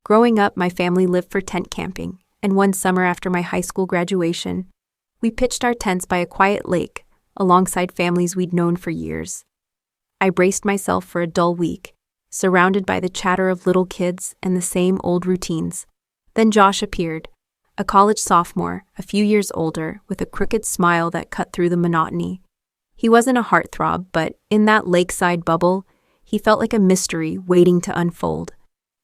Growing up, my family lived for tent camping, and one summer after my high school graduation, we pitched our tents by a quiet lake, alongside families we'd known for years. I braced myself for a dull week, surrounded by the chatter of little kids and the same old routines. Then Josh appeared, a college sophomore, a few years older, with a crooked smile that cut through the monotony. He wasn't a heartthrob, but in that lakeside bubble, he felt like a mystery waiting to unfold.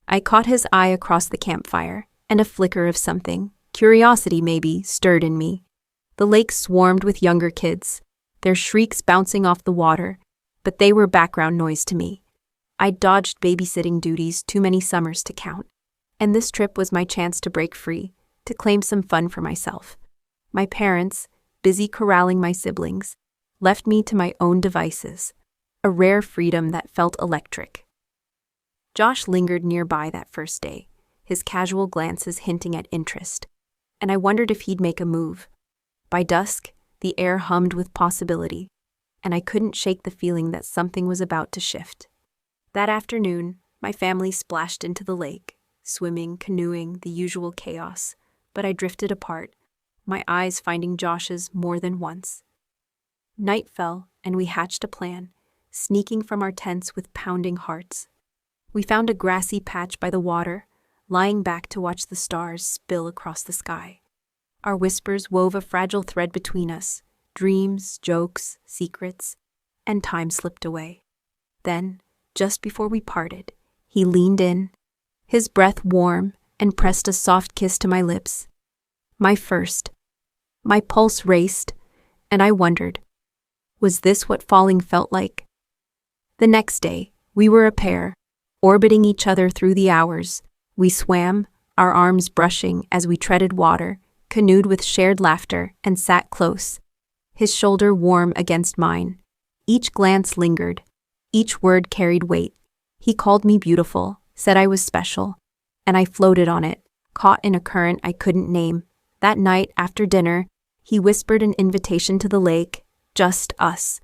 I caught his eye across the campfire, and a flicker of something, curiosity maybe, stirred in me. The lake swarmed with younger kids, their shrieks bouncing off the water, but they were background noise to me. I'd dodged babysitting duties too many summers to count, and this trip was my chance to break free, to claim some fun for myself. My parents, busy corralling my siblings, left me to my own devices, a rare freedom that felt electric. Josh lingered nearby that first day, his casual glances hinting at interest, and I wondered if he'd make a move. By dusk, the air hummed with possibility, and I couldn't shake the feeling that something was about to shift. That afternoon, my family splashed into the lake, swimming, canoeing, the usual chaos, but I drifted apart, my eyes finding Josh's more than once. Night fell, and we hatched a plan, sneaking from our tents with pounding hearts. We found a grassy patch by the water, lying back to watch the stars spill across the sky. Our whispers wove a fragile thread between us, dreams, jokes, secrets, and time slipped away. Then, just before we parted, he leaned in, his breath warm, and pressed a soft kiss to my lips. My first. My pulse raced, and I wondered, was this what falling felt like? The next day, we were a pair, orbiting each other through the hours. We swam, our arms brushing as we treaded water, canoed with shared laughter, and sat close, his shoulder warm against mine. Each glance lingered, each word carried weight. He called me beautiful, said I was special, and I floated on it, caught in a current I couldn't name. That night, after dinner, he whispered an invitation to the lake, just us.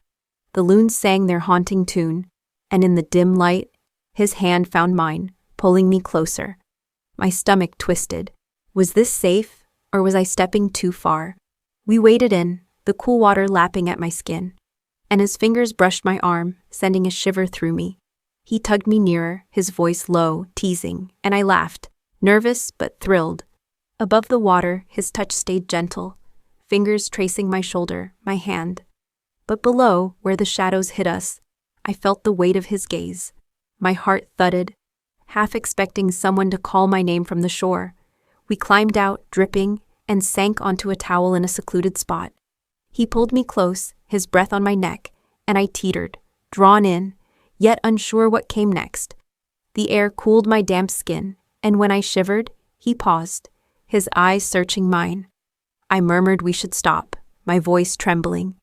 The loons sang their haunting tune, and in the dim light, his hand found mine, pulling me closer. My stomach twisted. Was this safe, or was I stepping too far? We waded in, the cool water lapping at my skin, and his fingers brushed my arm, sending a shiver through me. He tugged me nearer, his voice low, teasing, and I laughed, nervous but thrilled. Above the water, his touch stayed gentle, fingers tracing my shoulder, my hand. But below, where the shadows hid us, I felt the weight of his gaze. My heart thudded, half expecting someone to call my name from the shore. We climbed out, dripping, and sank onto a towel in a secluded spot. He pulled me close, his breath on my neck, and I teetered, drawn in, yet unsure what came next. The air cooled my damp skin, and when I shivered, he paused, his eyes searching mine. I murmured we should stop, my voice trembling,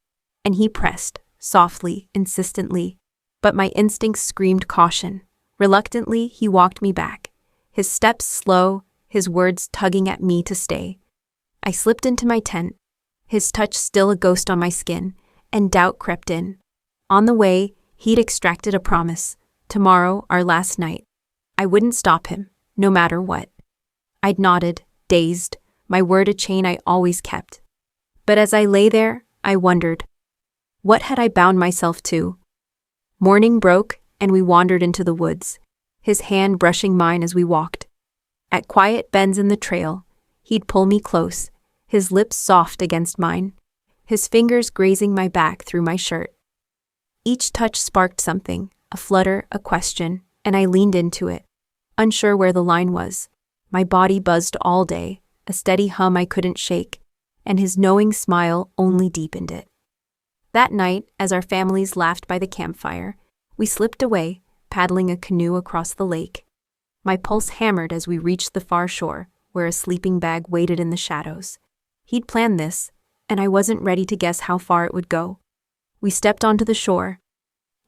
and he pressed, softly, insistently, but my instincts screamed caution. Reluctantly, he walked me back, his steps slow, his words tugging at me to stay. I slipped into my tent, his touch still a ghost on my skin, and doubt crept in. On the way, he'd extracted a promise. Tomorrow, our last night. I wouldn't stop him, no matter what. I'd nodded, dazed, my word a chain I always kept. But as I lay there, I wondered, what had I bound myself to? Morning broke, and we wandered into the woods, his hand brushing mine as we walked. At quiet bends in the trail, he'd pull me close, his lips soft against mine, his fingers grazing my back through my shirt. Each touch sparked something, a flutter, a question, and I leaned into it, unsure where the line was. My body buzzed all day, a steady hum I couldn't shake, and his knowing smile only deepened it. That night, as our families laughed by the campfire, we slipped away, paddling a canoe across the lake. My pulse hammered as we reached the far shore, where a sleeping bag waited in the shadows. He'd planned this, and I wasn't ready to guess how far it would go. We stepped onto the shore,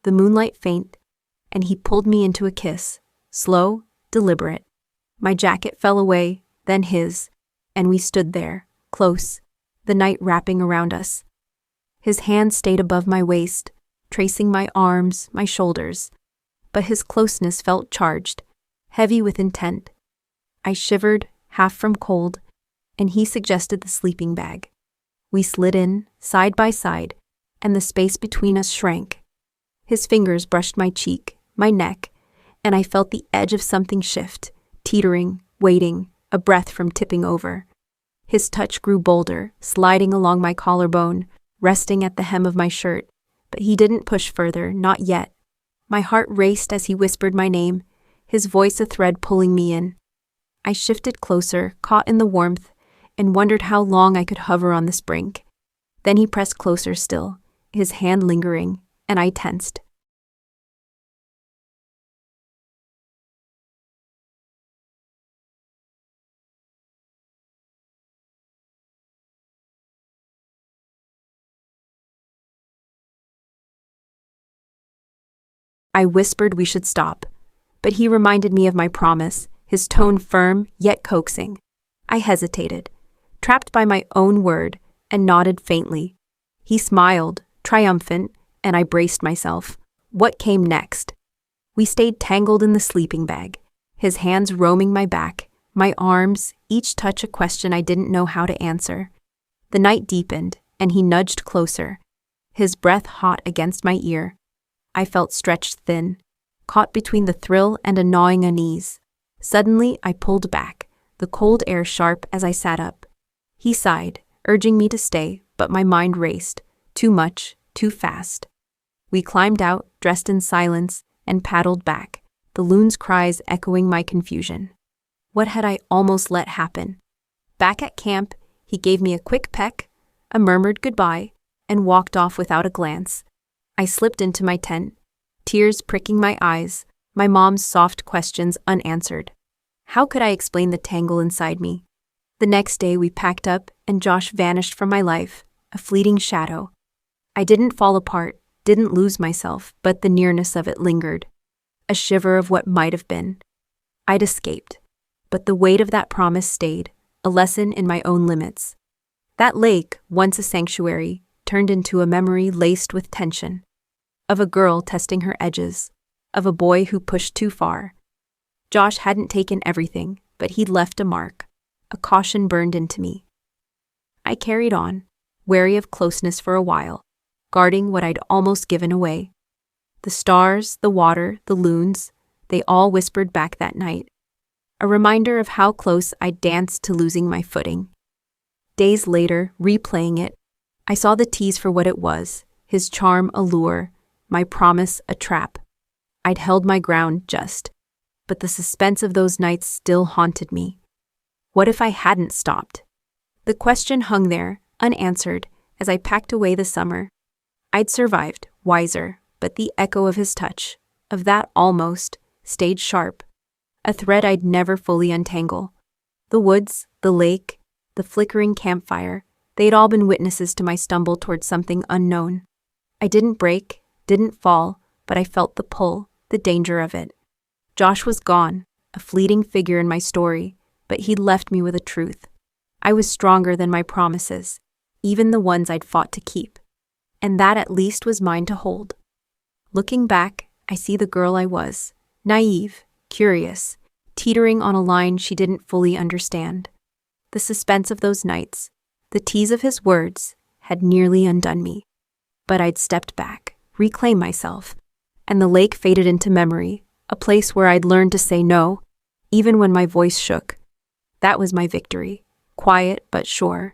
the moonlight faint, and he pulled me into a kiss, slow, deliberate. My jacket fell away, then his, and we stood there, close, the night wrapping around us. His hand stayed above my waist, tracing my arms, my shoulders, but his closeness felt charged, heavy with intent. I shivered, half from cold, and he suggested the sleeping bag. We slid in, side by side, and the space between us shrank. His fingers brushed my cheek, my neck, and I felt the edge of something shift, teetering, waiting, a breath from tipping over. His touch grew bolder, sliding along my collarbone, resting at the hem of my shirt, but he didn't push further, not yet. My heart raced as he whispered my name, his voice a thread pulling me in. I shifted closer, caught in the warmth, and wondered how long I could hover on this brink. Then he pressed closer still, his hand lingering, and I tensed. I whispered we should stop, but he reminded me of my promise, his tone firm yet coaxing. I hesitated, trapped by my own word, and nodded faintly. He smiled, triumphant, and I braced myself. What came next? We stayed tangled in the sleeping bag, his hands roaming my back, my arms, each touch a question I didn't know how to answer. The night deepened, and he nudged closer, his breath hot against my ear. I felt stretched thin, caught between the thrill and a gnawing unease. Suddenly, I pulled back, the cold air sharp as I sat up. He sighed, urging me to stay, but my mind raced. Too much, too fast. We climbed out, dressed in silence, and paddled back, the loon's cries echoing my confusion. What had I almost let happen? Back at camp, he gave me a quick peck, a murmured goodbye, and walked off without a glance. I slipped into my tent, tears pricking my eyes, my mom's soft questions unanswered. How could I explain the tangle inside me? The next day we packed up and Josh vanished from my life, a fleeting shadow. I didn't fall apart, didn't lose myself, but the nearness of it lingered. A shiver of what might have been. I'd escaped, but the weight of that promise stayed, a lesson in my own limits. That lake, once a sanctuary, turned into a memory laced with tension. Of a girl testing her edges, of a boy who pushed too far. Josh hadn't taken everything, but he'd left a mark, a caution burned into me. I carried on, wary of closeness for a while, guarding what I'd almost given away. The stars, the water, the loons, they all whispered back that night, a reminder of how close I'd danced to losing my footing. Days later, replaying it, I saw the tease for what it was, his charm a lure, my promise a trap. I'd held my ground just, but the suspense of those nights still haunted me. What if I hadn't stopped? The question hung there, unanswered, as I packed away the summer. I'd survived, wiser, but the echo of his touch, of that almost, stayed sharp, a thread I'd never fully untangle. The woods, the lake, the flickering campfire, they'd all been witnesses to my stumble towards something unknown. I didn't break, didn't fall, but I felt the pull, the danger of it. Josh was gone, a fleeting figure in my story, but he'd left me with a truth. I was stronger than my promises, even the ones I'd fought to keep. And that at least was mine to hold. Looking back, I see the girl I was, naive, curious, teetering on a line she didn't fully understand. The suspense of those nights, the tease of his words, had nearly undone me. But I'd stepped back, reclaimed myself, and the lake faded into memory, a place where I'd learned to say no, even when my voice shook. That was my victory, quiet but sure.